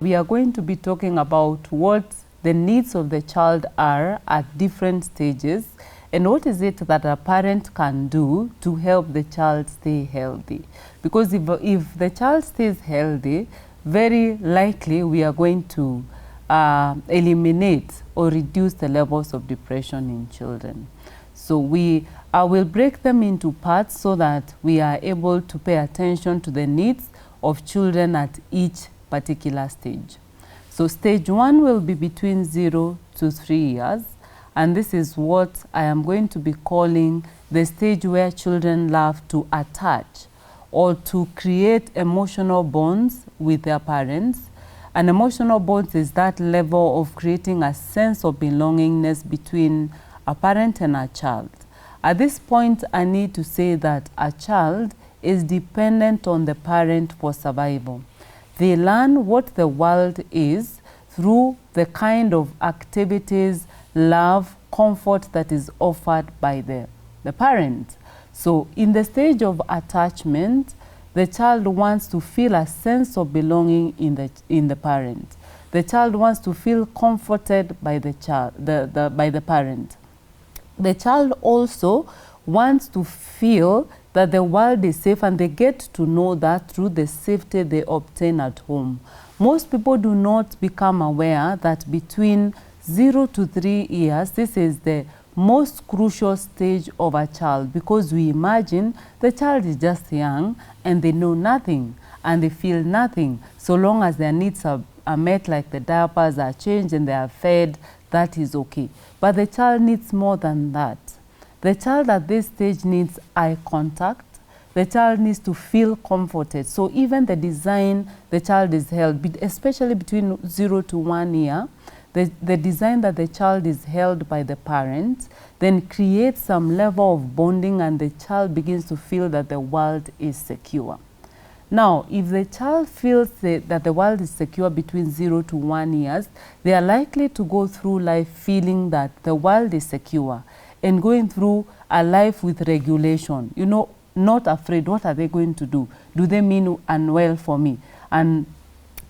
We are going to be talking about what the needs of the child are at different stages and what is it that a parent can do to help the child stay healthy. Because if the child stays healthy, very likely we are going to eliminate or reduce the levels of depression in children. So I will break them into parts so that we are able to pay attention to the needs of children at each particular stage. So stage 1 will be between 0 to 3 years, and this is what I am going to be calling the stage where children love to attach or to create emotional bonds with their parents. An emotional bond is that level of creating a sense of belongingness between a parent and a child. At this point, I need to say that a child is dependent on the parent for survival. They learn what the world is through the kind of activities, love, comfort that is offered by the parent. So in the stage of attachment, the child wants to feel a sense of belonging in the parent. The child wants to feel comforted by the parent. The child also wants to feel that the world is safe, and they get to know that through the safety they obtain at home. Most people do not become aware that between 0 to 3 years, this is the most crucial stage of a child, because we imagine the child is just young and they know nothing and they feel nothing. So long as their needs are met, like the diapers are changed and they are fed, that is okay. But the child needs more than that. The child at this stage needs eye contact. The child needs to feel comforted. So even the design the child is held, especially between 0 to 1 year, the design that the child is held by the parent then creates some level of bonding, and the child begins to feel that the world is secure. Now, if the child feels that the world is secure between 0 to 1 years, they are likely to go through life feeling that the world is secure and going through a life with regulation. You know, not afraid. What are they going to do? Do they mean unwell for me? And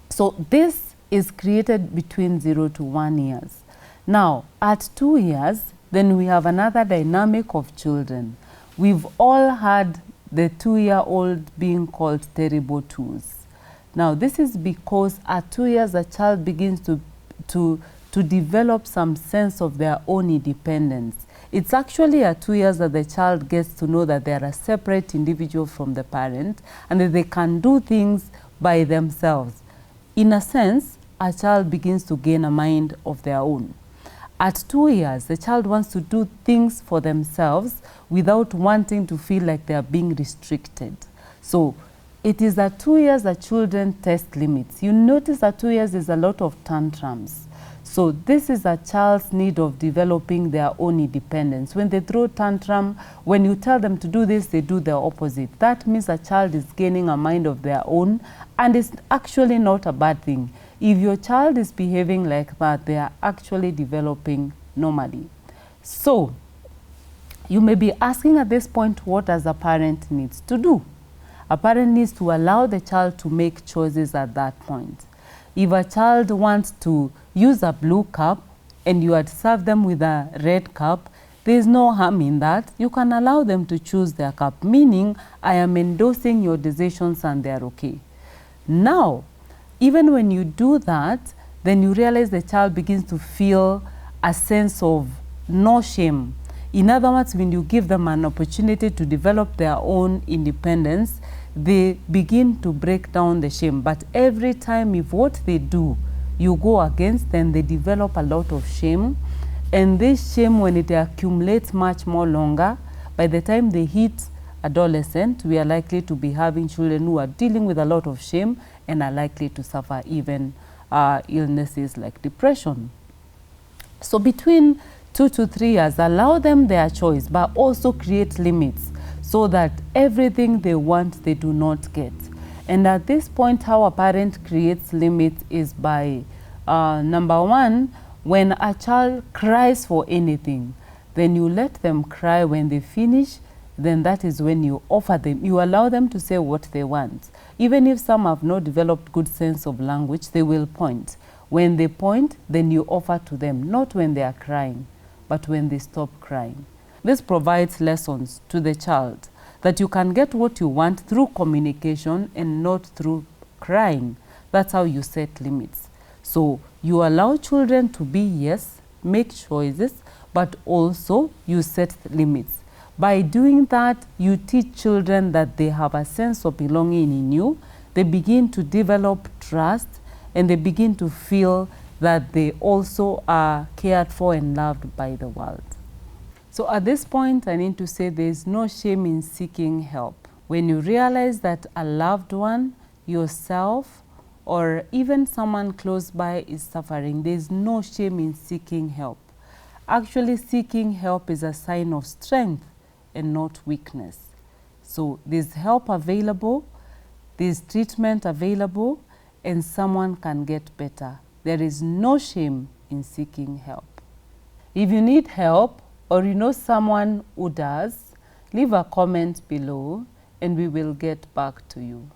so this is created between 0 to 1 years. Now, at 2 years, then we have another dynamic of children. We've all had the 2-year-old being called terrible twos. Now, this is because at 2 years, a child begins to develop some sense of their own independence. It's actually at 2 years that the child gets to know that they are a separate individual from the parent and that they can do things by themselves. In a sense, a child begins to gain a mind of their own. At 2 years, the child wants to do things for themselves without wanting to feel like they are being restricted. So it is at 2 years that children test limits. You notice at 2 years there's a lot of tantrums. So this is a child's need of developing their own independence. When they throw tantrum, when you tell them to do this, they do the opposite. That means a child is gaining a mind of their own, and it's actually not a bad thing. If your child is behaving like that, they are actually developing normally. So you may be asking at this point, what does a parent needs to do? A parent needs to allow the child to make choices at that point. If a child wants to use a blue cup and you had served them with a red cup, there is no harm in that. You can allow them to choose their cup, meaning I am endorsing your decisions and they are okay. Now, even when you do that, then you realize the child begins to feel a sense of no shame. In other words, when you give them an opportunity to develop their own independence, they begin to break down the shame. But every time if what they do, you go against, then they develop a lot of shame. And this shame, when it accumulates much more longer, by the time they hit adolescent, we are likely to be having children who are dealing with a lot of shame and are likely to suffer even illnesses like depression. So between 2 to 3 years, allow them their choice, but also create limits so that everything they want, they do not get. And at this point, how a parent creates limits is by, number one, when a child cries for anything, then you let them cry. When they finish, then that is when you offer them, you allow them to say what they want. Even if some have not developed good sense of language, they will point. When they point, then you offer to them, not when they are crying, but when they stop crying. This provides lessons to the child that you can get what you want through communication and not through crying. That's how you set limits. So you allow children to be yes, make choices, but also you set limits. By doing that, you teach children that they have a sense of belonging in you. They begin to develop trust, and they begin to feel that they also are cared for and loved by the world. So at this point, I need to say there is no shame in seeking help. When you realize that a loved one, yourself, or even someone close by is suffering, there is no shame in seeking help. Actually, seeking help is a sign of strength and not weakness. So there's help available, there's treatment available, and someone can get better. There is no shame in seeking help. If you need help or you know someone who does, leave a comment below and we will get back to you.